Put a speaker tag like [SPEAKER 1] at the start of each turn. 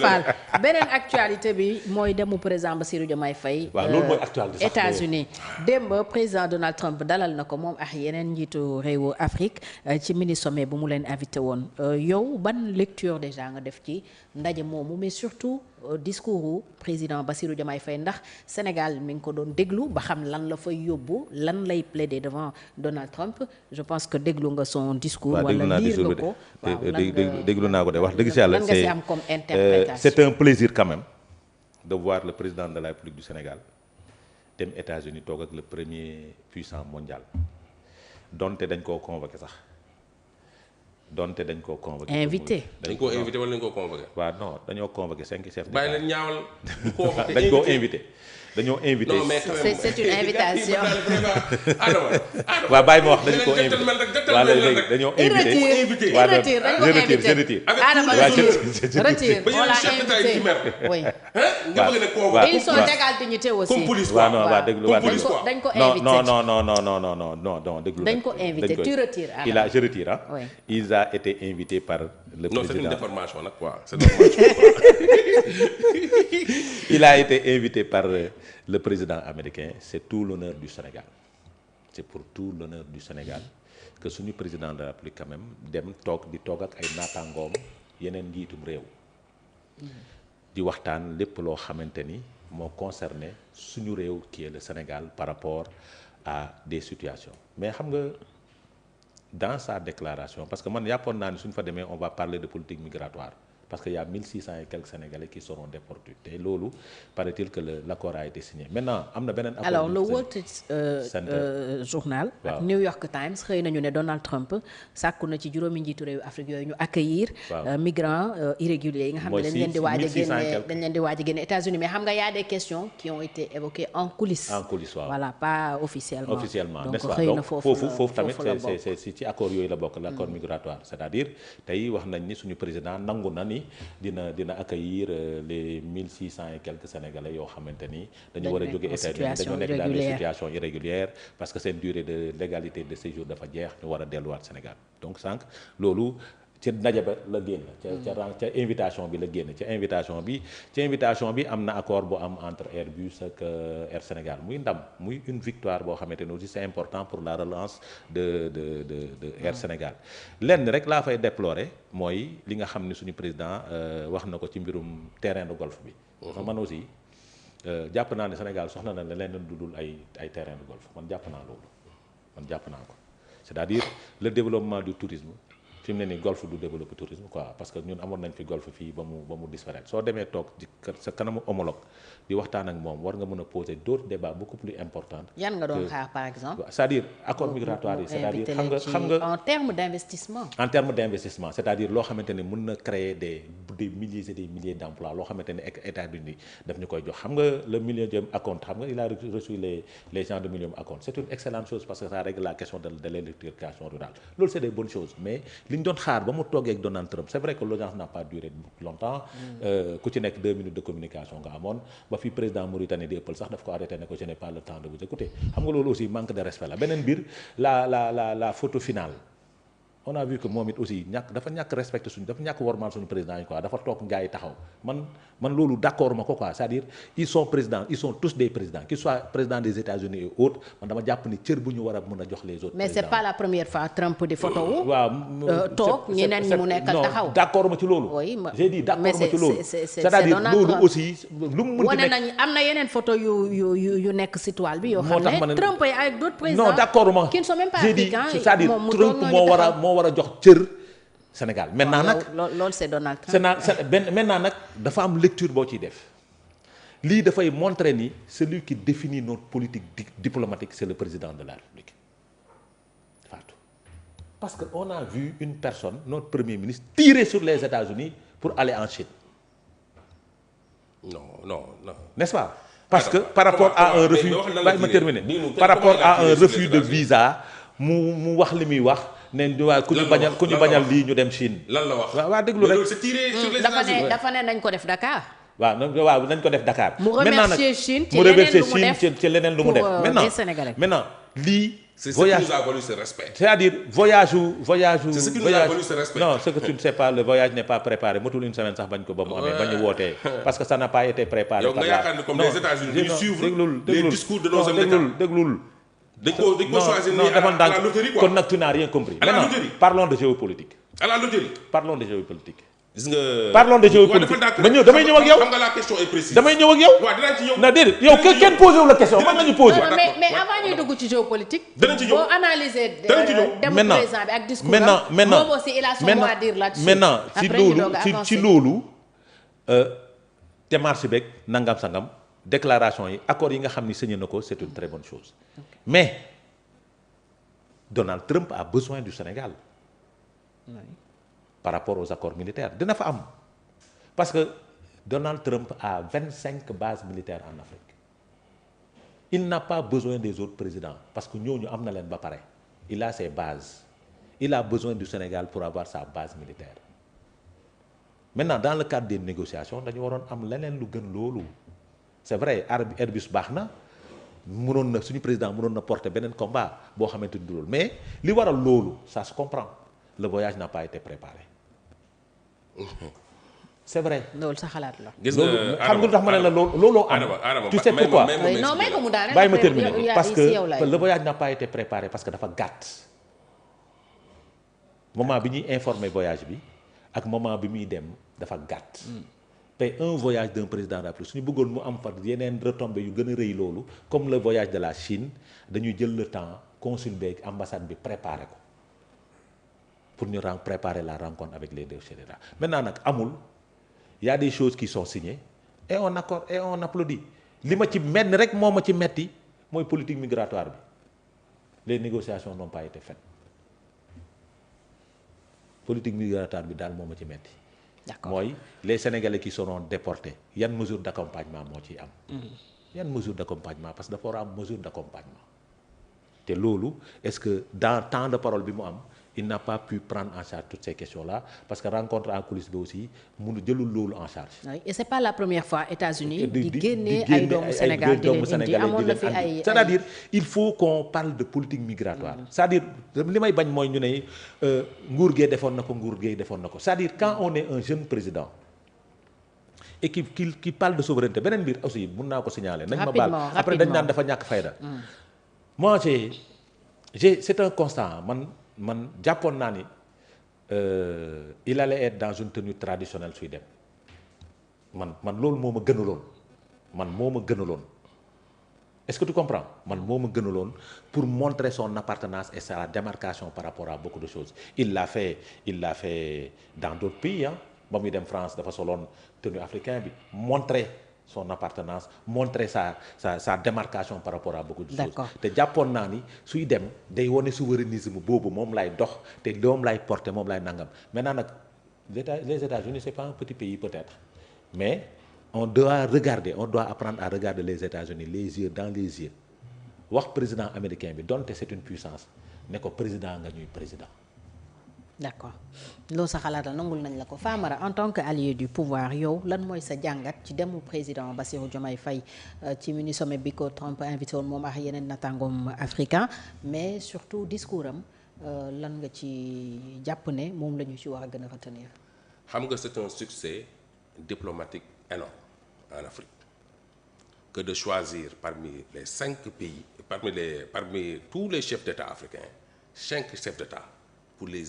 [SPEAKER 1] Fall beneen actualité bi mooy demu président Bassirou Diomaye Faye.
[SPEAKER 2] waaw loolu mooy actualité sax
[SPEAKER 1] États-Unis démb président Donald Trump dalal na ko moom ak yeneen njiitu réewu Afrique ci mini sommet bu mu leen invité woon yow ban lecture déjà nga def ci ndaje moomu mais surtout discours président Bassirou Diomaye Faye ndax Sénégal mi ngi ko doon déglu ba xam lan la fay yóbbu lan lay plaider devant Donald Trump je pense que déglu nga son discours. wala lire nga ko
[SPEAKER 2] déglu naa ko de wax dëgg si yàlla.
[SPEAKER 1] lan nga si am comme interprétation.
[SPEAKER 2] c'est un plaisir quand même de voir le président de la République du Sénégal dem États-Unis toog ak le premier puissant mondial donte dañ koo convoqué sax. donte dañ koo convoqué.
[SPEAKER 1] invité
[SPEAKER 3] dañ koo invité wala dañ koo convoqué.
[SPEAKER 2] waaw non dañoo convoqué 5 chefs d'État.
[SPEAKER 3] bàyyi leen ñaawal.
[SPEAKER 2] dañ koo invité. dañoo invité.
[SPEAKER 3] non mais
[SPEAKER 1] c'est une invitation.
[SPEAKER 2] waaw bàyyi ma wax dañu koo invité. waaw léegi dañoo invité.
[SPEAKER 1] il retire dañ ko invité
[SPEAKER 2] je retire.
[SPEAKER 1] Adama retire on l'a invité oui. ils sont d'égale dignité aussi.
[SPEAKER 3] comme police
[SPEAKER 2] waaw non waaw déglu waaw
[SPEAKER 1] dañ ko invité.
[SPEAKER 2] non déglu.
[SPEAKER 1] dañ ko invité tu retires
[SPEAKER 2] Adama je retire ah.
[SPEAKER 1] oui.
[SPEAKER 2] il a été invité par le président.
[SPEAKER 3] non c'est une déformation nag quoi c'est déformation.
[SPEAKER 2] Il a été invité par le président américain. C'est tout l'honneur du Sénégal. C'est pour tout l'honneur du Sénégal que suñu président de la République quand même dem toog di toog ak ay naataangoom yeneen njiitum réew. di waxtaan lépp loo xamante ni moo concerné suñu réew qui est le Sénégal par rapport à des situations mais xam nga dans sa déclaration parce que man yàppoon naa ni suñu fa demee on va parler de politique migratoire. Parce qu'il y a 1600 et quelques Sénégalais qui seront déportés. Et loolu, paraît-il que l'accord a été signé. Maintenant, am na beneen accord.
[SPEAKER 1] Alors le Wall Street Journal ak New York Times xëy nañu ne Donald Trump sàkku na ci juróomi njiitu réewu Afrique yooyu ñu accueillir migrants irréguliers yi nga xam ne dañ leen di waaj a génne États-Unis mais xam nga y a des questions qui ont été évoquées en coulisses.
[SPEAKER 2] En coulisses waaw.
[SPEAKER 1] Voilà, pas officiellement.
[SPEAKER 2] Officiellement, n'est-ce
[SPEAKER 1] donc
[SPEAKER 2] pas?
[SPEAKER 1] xëy na
[SPEAKER 2] Donc foofu tamit c'est ci accord yooyu la bokk l'accord migratoire. C'est-à-dire tey wax nañ ni suñu président nangu na ni dina accueillir les 1600 et quelques Sénégalais yoo xamante ni dañu war a jóge États-Unis dañoo nekk dans des situations irrégulières parce que seen durée de légalité de séjour dafa jeex ñu war a delluwaat Sénégal donc sànq loolu ca ndaje ba la génn ca invitation bi la génn ca invitation bi am na accord bu am entre Airbus ak Air Sénégal muy ndam muy une victoire boo xamante ne aussi c'est important pour la relance de Air Sénégal lenn rek laa fay déplorer mooy li nga xam ni suñu président wax na ko ci mbirum terrain de golf bi man aussi jàpp naa ne Sénégal soxla na leneen lu dul ay terrain de golf man jàpp naa loolu ko c'est-à-dire le développement du tourisme fi mu ne nii golf du développer tourisme quoi parce que ñun amoon nañ fi golf fii ba mu disparaître soo demee toog ci sa kanamu homologue di waxtaan ak moom war nga mën a poser d'autres débats beaucoup plus importants.
[SPEAKER 1] yan nga doon xaar par exemple.
[SPEAKER 2] c'est-à-dire accord migratoire yi c'est-à-dire xam nga
[SPEAKER 1] en termes d'investissement.
[SPEAKER 2] en termes d'investissement c'est-à-dire loo xamante ne mën na créer des milliers et des milliers d'emplois loo xamante ne États-Unis daf ñu koy jox xam nga le Millennium Accord xam nga il a reçu les gens de Millennium Accord c'est une excellente chose parce que ça règle la question de l'électrification rurale loolu c'est des bonnes choses mais li ñu doon xaar ba mu toogee ak Donald Trump c'est vrai que l'audience n'a pas duré longtemps ku ci nekk 2 minutes de communication nga amoon ba fi président Mauritanie di ëppal sax daf ko arrêté ne ko je n'ai pas le temps de vous écouter xam nga loolu aussi manque de respect la beneen biir la photo finale on a vu que moom it aussi dafa ñàkk respecté dafa ñàkk wormaal suñu président yi quoi dafa toog ngaa yi taxaw man loolu d'accord ma ko quoi c'est-à-dire ils sont tous des présidents qu'ils soient président des États-Unis et autres man dama jàpp ni cër bu ñu war a mën a jox les autres
[SPEAKER 1] mais c'est pas la première fois Trump di photo wu
[SPEAKER 2] waaw
[SPEAKER 1] toog ñeneen ñi mu nekkal taxaw
[SPEAKER 2] non d'accord ma ci loolu j'ai dit d'accord ma ci loolu c'est-à-dire loolu aussi lu mu mën
[SPEAKER 1] wane nañ am na yeneen photo yu nekk ci toile bi yoo xam ne Trump yi avec d'autres présidents
[SPEAKER 2] non d'accord ma
[SPEAKER 1] qui ne sont même pas africains
[SPEAKER 2] c'est-à-dire Trump moo war a jox cër Sénégal maintenant nag
[SPEAKER 1] loolu c'est Donald Trump
[SPEAKER 2] maintenant nag dafa am lecture boo ciy def lii dafay montrer ni celui qui définit notre politique diplomatique c'est le président de la République Fatou parce que on a vu une personne notre premier ministre tirer sur les États-Unis pour aller en Chine
[SPEAKER 3] non
[SPEAKER 2] n'est-ce pas parce que par rapport à un refus bàyyi ma terminer par rapport à un refus de visa mu wax li muy wax ne waa ku ñu bañal lii ñu dem Chine.
[SPEAKER 3] lan la wax
[SPEAKER 2] waaw déglu rek
[SPEAKER 1] dafa ne nañ ko def Dakar.
[SPEAKER 2] waaw nañ ko def Dakar.
[SPEAKER 1] mu remercier Chine
[SPEAKER 2] ci leneen lu mu def. maintenant lii
[SPEAKER 3] C'est ce qui nous a valu ce respect.
[SPEAKER 2] C'est-à-dire voyage.
[SPEAKER 3] C'est ce qui nous a valu ce respect.
[SPEAKER 2] Non, ce que tu ne sais pas, le voyage n'est pas préparé motul une semaine sax bañ ko ba mu amee bañ ñu wootee parce que ça n'a pas été préparé.
[SPEAKER 3] yow nga yaakaar ne comme les États-Unis dañuy suivre les discours de nos hommes d'État.
[SPEAKER 2] déglul
[SPEAKER 3] dañ ko choisir nii à la loterie quoi.
[SPEAKER 2] kon nag tu n'as rien compris.
[SPEAKER 3] À la
[SPEAKER 2] Maintenant,
[SPEAKER 3] loterie.
[SPEAKER 2] parlons de géopolitique.
[SPEAKER 3] À la loterie.
[SPEAKER 2] Parlons de géopolitique.
[SPEAKER 3] gis nga.
[SPEAKER 2] Parlons de géopolitique. damay ñëw ak yow.
[SPEAKER 3] xam nga la question est précise.
[SPEAKER 2] damay ñëw ak yow.
[SPEAKER 3] waaw dinaa ci ñëw.
[SPEAKER 2] na déedéet yow kenn posé wu la question man nañu posé.
[SPEAKER 1] mais avant ñuy dugg ci géopolitique.
[SPEAKER 3] danañ ci ñëw
[SPEAKER 1] boo analyser.
[SPEAKER 3] danañ ci ñëw
[SPEAKER 1] dem président bi ak discours
[SPEAKER 2] maintenant
[SPEAKER 1] moom aussi il a son mot à dire là-dessus.
[SPEAKER 2] maintenant
[SPEAKER 1] après ñu doog a
[SPEAKER 2] ci
[SPEAKER 1] avancer.
[SPEAKER 2] loolu démarche beeg nangam sangam déclaration yi accords yi nga xam ni signé na ko c'est une très bonne chose mais Donald Trump a besoin du Sénégal. Oui. Par rapport aux accords militaires dina fa am parce que Donald Trump a 25 bases militaires en Afrique il n'a pas besoin des autres présidents parce que ñooñu am na leen ba pare il a ses bases il a besoin du Sénégal pour avoir sa base militaire maintenant dans le cadre des négociations dañu waroon am leneen lu gën loolu c'est vrai Airbus baax na mënoon na suñu président mënoon na porter beneen combat boo xamante ni du loolu mais li waral loolu ça se comprend le voyage n'a pas été préparé. C'est vrai.
[SPEAKER 1] loolu sa xalaat la.
[SPEAKER 3] gis nga
[SPEAKER 2] xam nga lu tax ma ne la looloo am. tu sais pourquoi
[SPEAKER 1] non mais ko mu daane
[SPEAKER 2] bàyyi ma terminer parce que le voyage n'a pas été préparé parce que dafa gàtt. moment bi ñuy informer voyage bi ak moment bi muy dem dafa gàtt. te un voyage d'un président de la République suñu bëggoon mu am fa yeneen retombées yu gën a rëy loolu comme le voyage de la Chine dañuy jël le temps consul beeg ambassade bi préparer ko pour ñu préparer la rencontre avec les deux chefs d'État maintenant nag amul. Il y a des choses qui sont signées et on accorde et on applaudit li ma ci mel rek moo ma ci metti mooy politique migratoire bi les négociations n'ont pas été faites politique migratoire bi daal moo ma ci metti. D'accord. Mooy les Sénégalais qui seront déportés yan mesure d'accompagnement moo ciy am. yan mesure d'accompagnement parce que dafa war a am mesure d'accompagnement te loolu est-ce que dans temps de parole bi mu am. Il n'a pas pu prendre en charge toutes ces questions-là parce que rencontre en coulisses bi aussi mënu jëlul loolu en charge. Oui,
[SPEAKER 1] et c'est pas la première fois États-Unis di génne ay doomu Sénégal di leen indi amoon na fi ay
[SPEAKER 2] c'est-à-dire il faut qu'on parle de politique migratoire. C'est-à-dire li may bañ mooy ñu ne nguur gee defoon na ko nguur gee defoon na ko c'est-à-dire quand on est un jeune président et qui parle de souveraineté beneen mbir aussi mën naa ko signaler. nañ ma baal après dañ naan dafa ñàkk fayda. Moi c'est un constat man jàppoon naa ni il allait être dans une tenue traditionnelle suy dem man loolu moo ma gënaloon est-ce que tu comprends man moo ma gënaloon pour montrer son appartenance et sa démarcation par rapport à beaucoup de choses il l'a fait dans d'autres pays ba muy dem France dafa soloon tenue africain bi montrer son appartenance montrer sa démarcation par rapport à beaucoup de choses te jàppoon naa ni suy dem day wone souverainisme boobu moom lay dox te moom lay porter moom lay nangam maintenant nag les États-Unis c'est pas un petit pays peut-être mais on doit apprendre à regarder les États-Unis les yeux dans les yeux wax président américain bi donte c'est une puissance ne ko président nga ñuy président.
[SPEAKER 1] D'accord loolu sa xalaat la nangul nañ la ko Famara en tant que allié du pouvoir yow lan mooy sa jàngat ci demu président Bassirou Diomaye Faye ci mini sommet bi ko Trump invité woon moom ak yeneen natangoom africain mais surtout discours am lan nga ci jàpp ne moom la ñu ci war a gën a retenir.
[SPEAKER 3] xam nga c'est un succès diplomatique énorme en Afrique que de choisir parmi les 5 pays parmi tous les chefs d'État africains 5 chefs d'État pour les